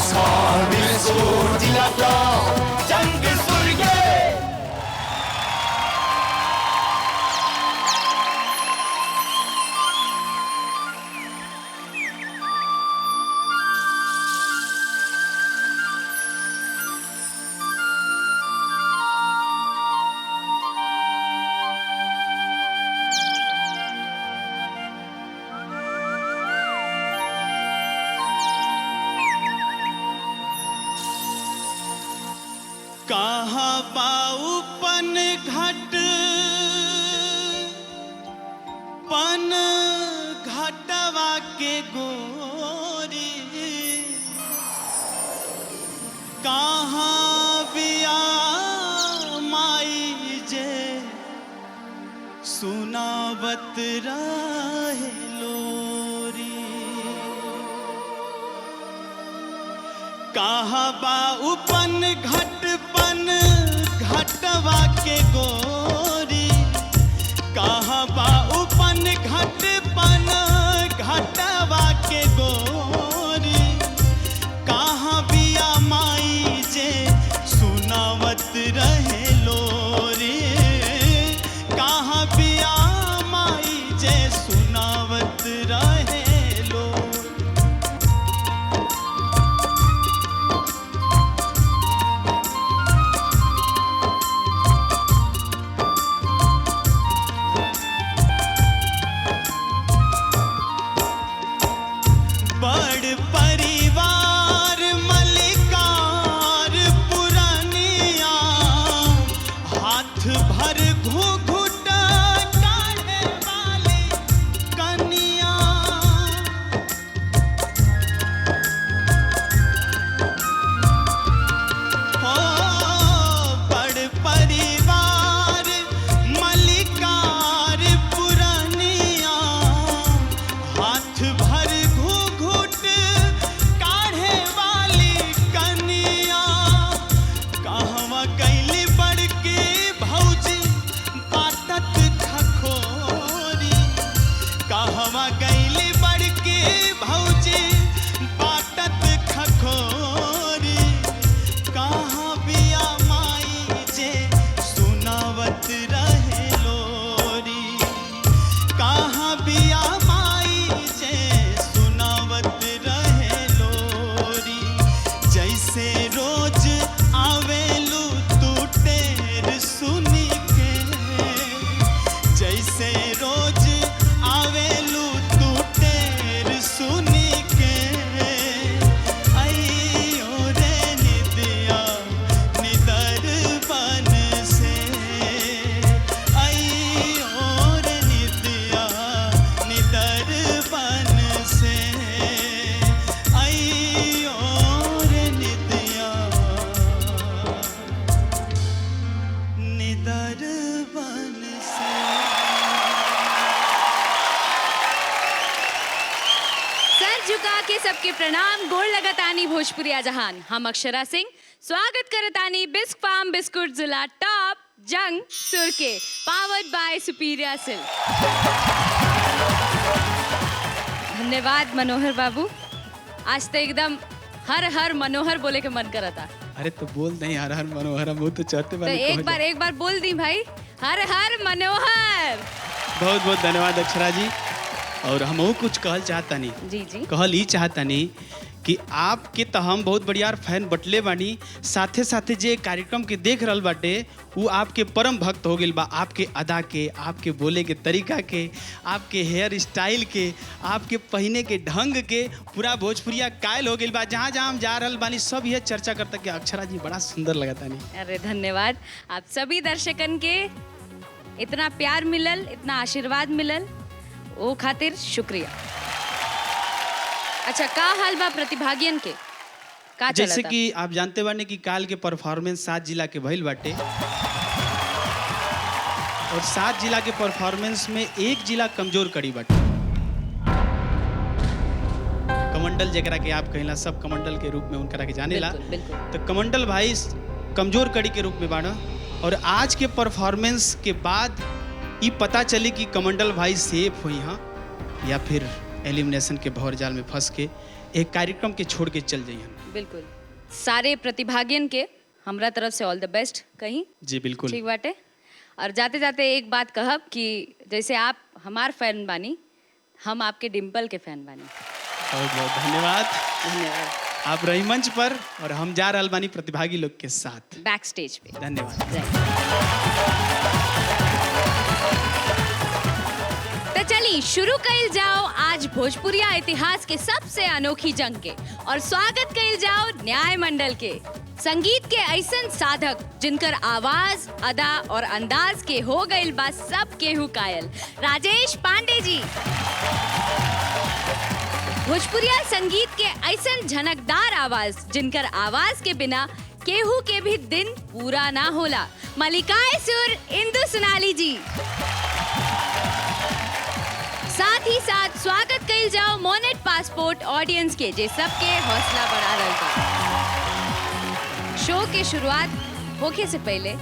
Biskur dilata Jang surge कहाँ बाऊपन घट पन घटवा के गोरी कहाँ बिया माई जे सुनावत रहे लोरी कहाँ बाऊपन घट घटवा के गोरी कहाँ बाऊपन घटपन घटवा के गोरी कहाँ बिया माई जे सुनावत रहे लोरी कहाँ बिया माई जे सुनावत रहे सबके प्रणाम गोड़ लगतानी भोजपुरिया जहान हम अक्षरा सिंह स्वागत करतानी बिस्क फार्म बिस्कुट जिला टॉप जंग सुर के पावर्ड बाय सुपीरियर सिल्क। धन्यवाद मनोहर बाबू, आज तो एकदम हर हर मनोहर बोले के मन करता। अरे तो बोल नहीं हर हर मनोहर, हम तो चाहते तो एक बार बोल दी भाई, हर हर मनोहर। बहुत बहुत धन्यवाद अक्षरा जी। और हम कुछ कहल चाहता नहीं जी जी कहल ही चाहता नहीं कि आपके तो हम बहुत बढ़िया फैन बटले बानी, साथे साथे जे कार्यक्रम के देख रहल बाटे वो आपके परम भक्त हो गइल बा। आपके अदा के, आपके बोले के तरीका के, आपके हेयर स्टाइल के, आपके पहने के ढंग के पूरा भोजपुरिया कायल हो गइल बा। जहाँ जहाँ हम जा रहल बानी सब यह चर्चा करता कि अक्षरा जी बड़ा सुंदर लगता नहीं। अरे धन्यवाद, आप सभी दर्शकन के इतना प्यार मिलल, इतना आशीर्वाद मिलल, वो खातिर शुक्रिया। अच्छा, का हाल बा प्रतिभागियन के का जैसे कि आप जानते बाने कि काल के परफॉर्मेंस 7 जिला के भइल बाटे और 7 जिला के परफॉर्मेंस में एक जिला कमजोर कड़ी बाटे। कमंडल जरा के आप कहिला सब कमंडल के रूप में उनकरा के जाने ला, तो कमंडल भाई कमजोर कड़ी के रूप में बाना। और आज के परफॉर्मेंस के बाद ये पता चली कि कमंडल भाई सेफ हुई हाँ या फिर एलिमिनेशन के भंवर जाल में फंस के एक कार्यक्रम के छोड़ के चल जाइए। बिल्कुल। सारे प्रतिभागियन के हमरा तरफ से ऑल द बेस्ट कहीं। जी बिल्कुल। ठीक बाटे। और जाते जाते एक बात कहब कि जैसे आप हमार फैन बानी, हम आपके डिम्पल के फैन बानी। बहुत बहुत धन्यवाद। धन्यवाद। आप रही मंच पर और हम जा रहल बानी प्रतिभागी लोग के साथ बैक स्टेज पे। धन्यवाद। तो चलिए शुरू कइल जाओ आज भोजपुरिया इतिहास के सबसे अनोखी जंग के और स्वागत कइल जाओ न्याय मंडल के। संगीत के ऐसन साधक जिनकर आवाज, अदा और अंदाज के हो गइल बा सब केहू कायल। राजेश पांडे जी। भोजपुरिया संगीत के ऐसन झनकदार आवाज जिनकर आवाज के बिना केहू के भी दिन पूरा ना होला। मलिकाए सुर इंदु सोनाली जी। साथ ही साथ स्वागत कइल जाओ मोनेट पासपोर्ट ऑडियंस के जे सबके हौसला बढ़ा रहल बा। शो के शुरुआत होके से पहले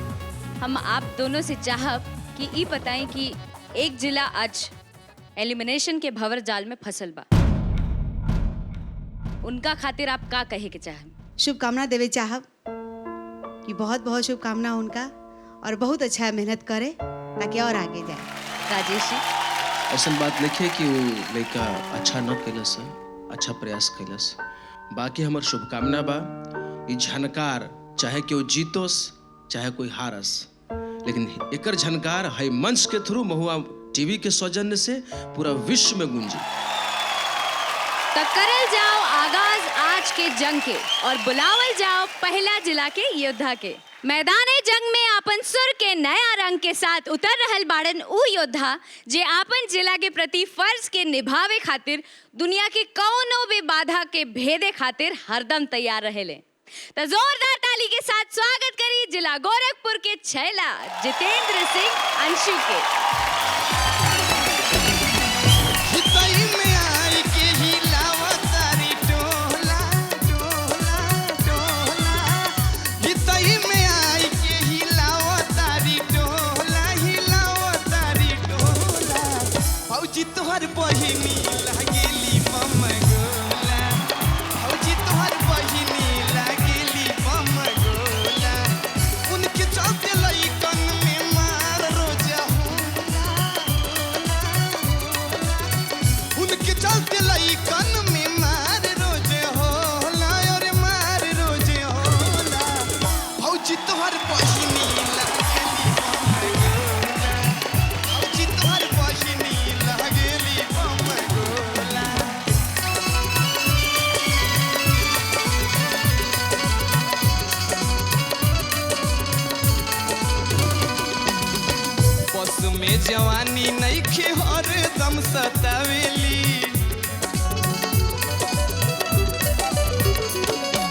हम आप दोनों से चाहब कि ई बताएं कि एक जिला आज एलिमिनेशन के भंवर जाल में फंसल बा, उनका खातिर आप का कहे के चाहब? शुभकामना देवे चाहब कि बहुत बहुत शुभकामना उनका और बहुत अच्छा मेहनत करे ताकि और आगे जाए। राजेश जी। ऐसा बात लिखे कि वो लड़का अच्छा न कैलस, अच्छा प्रयास कैलस। बाकी हमार शुभकामना बा ई झनकार चाहे कि वो जीतोस चाहे कोई हारस, लेकिन एकर झनकार है मंच के थ्रू महुआ टीवी के सौजन्य से पूरा विश्व में गूंजी। तो करल जाओ आगाज आज के जंग के और बुलावल जाओ पहला जिला के योद्धा के। मैदाने जंग में आपन सुर के नया रंग के साथ उतर रहल बाड़न ऊ योद्धा जे आपन जिला के प्रति फर्ज के निभावे खातिर दुनिया के कौनो भी बाधा के भेदे खातिर हरदम तैयार रहेले। तो जोरदार ताली के साथ स्वागत करी जिला गोरखपुर के छैला जितेंद्र सिंह अंशु के। तोहर बहिनी लागेली बम गोला, भौजी तोहर बहिनी लागेली बम गोला, उनके चलते लइकन में मार रोज होला, उनके चलते लइकन में मार रोज होला और मार रोज होला, भौजी तोहर बहिनी लागेली बम गोला, भौजी तोहर बहिनी लागेली बम गोला। बस में जवानी नइखे हरदम सतावेली,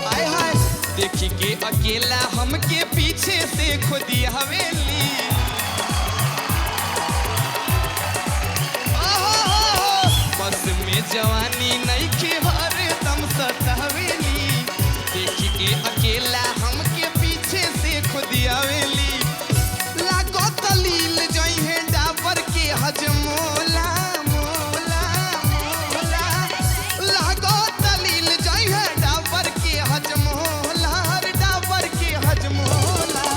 हाय हाय देखी के अकेला हमके पीछे से खुदी हवेली। बस में जवानी नइखे हरदम सतावेली, देखी के अकेला हमके पीछे से खुदी हवेली। लागो तलील जइहे डाबर के हजमोला मोला मोला, लागो तलील जइहे डाबर के हजमोला हर डाबर के हजमोला,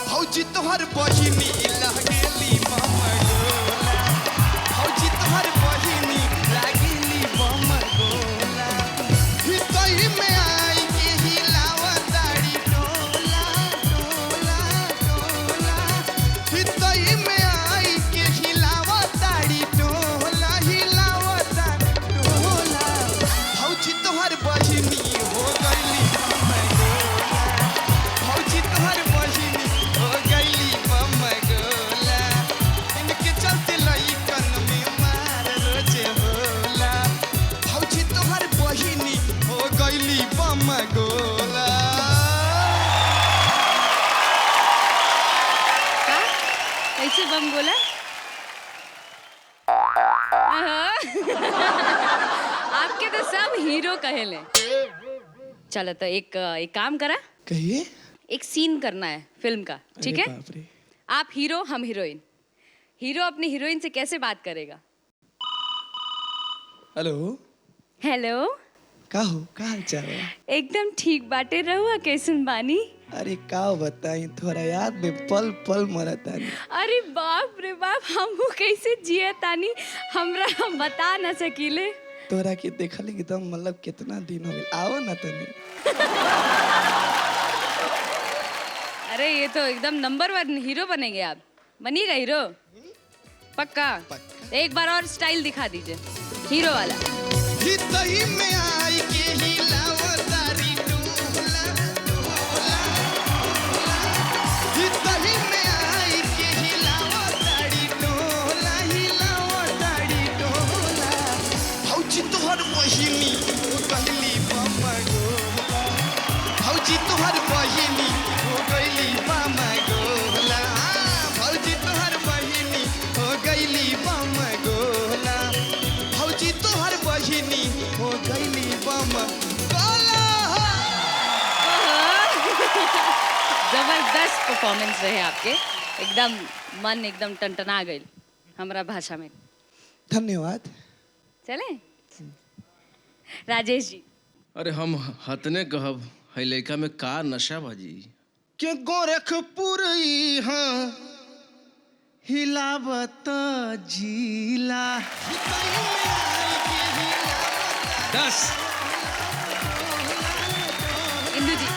भौजी तोहर बहिनी लागेली बम गोला, भौजी तोहर बहिनी लागेली बम गोला। हितई में आई के हिलावा दाढ़ी डोला डोला डोला, हितई में आई के हिलावा दाढ़ी डोला हिलावा दाढ़ी डोला, भौजी तोहर बहिनी हो गइली बम गोला, भौजी तोहर बहिनी हो गइली बम गोला, इनके चलते लइकन में मार रोज होला, भौजी तोहर बहिनी हो गइली बम गोला। का? कैसे बम गोला? आपके तो सब हीरो कहेले। चलो तो एक काम करा, कहिए। एक सीन करना है फिल्म का, ठीक है? बाप रे। आप हीरो हम हीरोइन। हीरो अपनी हीरोइन से कैसे बात करेगा? हेलो हेलो का हो का हाल चाल है? एकदम ठीक बाटे रहुआ कैसन बानी? अरे का बताई थोड़ा याद में पल पल मरतानी। अरे बाप रे बाप, हमहू कैसे जिए तानी हमरा हम बता ना सकीले। तोरा के देखल एकदम मतलब कितना दिन हो गए, आओ ना तनी। अरे ये तो एकदम नंबर 1 हीरो बनेंगे आप, बनिएगा हीरो पक्का? एक बार और स्टाइल दिखा दीजिए हीरो वाला। हितई में आई के हिलावतारी डोला डोला, हितई में आई के हिलावतारी डोला हिलावतारी डोला। भौजी तोहर बहिनी हो गइली बम्मा गोला, भौजी तोहर बहिनी हो गइली बम्मा गोला, भौजी तोहर बहिनी हो गइली बम्मा गोला, भौजी तोहर बहिनी हो गइली बम्मा गोला। जबरदस्त परफॉर्मेंस रहे आपके, एकदम मन एकदम टनटना गई हमरा भाषा में। धन्यवाद। चले राजेश जी। अरे हम हतने कहब है लड़का में का नशा बाजी के गोरखपुर हाँ हिलावत जिला। 10 इंदु जी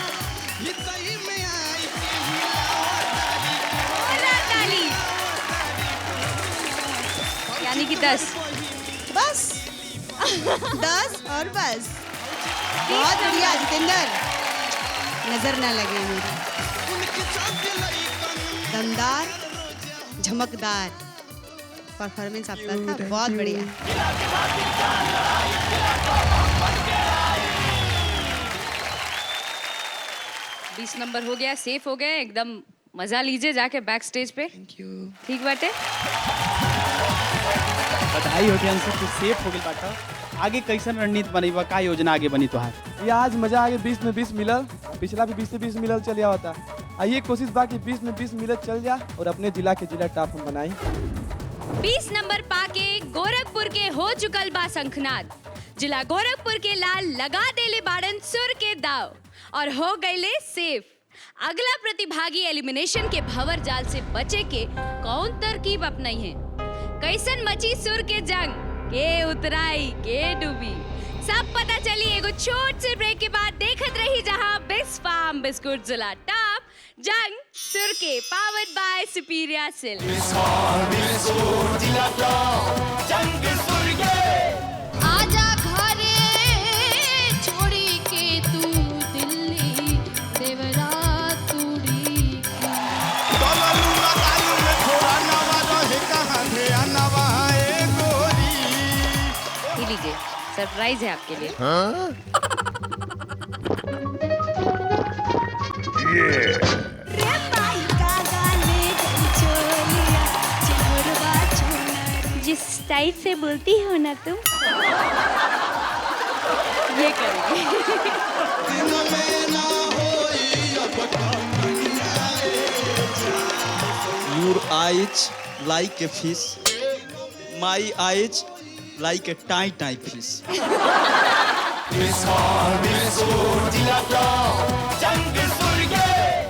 बोला ताली, यानी कि 10। बस 10 और बस। बहुत बढ़िया जितेंद्र, नजर ना लगे मेरी। दमदार झमकदार परफॉर्मेंस आपका था, बहुत बढ़िया। बीस नंबर हो गया, सेफ हो गए एकदम। मजा लीजिए जाके bank stage Pay. Thank you. ठीक बाटे। बधाई होती हम सब सेफ हो गई बाटा। आगे कैसन रणनीति बनी बा, का योजना आगे बनी तोहार? ये आज मजा आ गया, 20 में 20 मिलल, पिछला भी 20 से 20 मिलल चल होता। आइए कोशिश बा कि 20 में 20 मिलत चल जा और अपने जिला के जिला टॉप हम बनाई। 20 नंबर पाके गोरखपुर के हो चुकल बा शंखनाद। जिला गोरखपुर के लाल लगा देले बाड़न सुर के दाव और हो गईले सेफ। अगला प्रतिभागी एलिमिनेशन के भंवर जाल से बचे के कौन तरकीब अपनाई है? कैसन मची सुर के जंग, के उतराई के डूबी, सब पता चली एगो छोट से ब्रेक के बाद। देखत रही जहां बिस्क फार्म बिस्कुट जिला टॉप जंग सुर के, पावर्ड बाय सुपीरियर सिल्क। आजा घरे छोड़ी के तू दिल्ली देवरा तूड़ी। ये लीजिए, सरप्राइज है आपके लिए। जिस स्टाइल से बोलती हो ना तुम, ये करेंगे। Your eyes like a fish, my eyes like a tiny fish.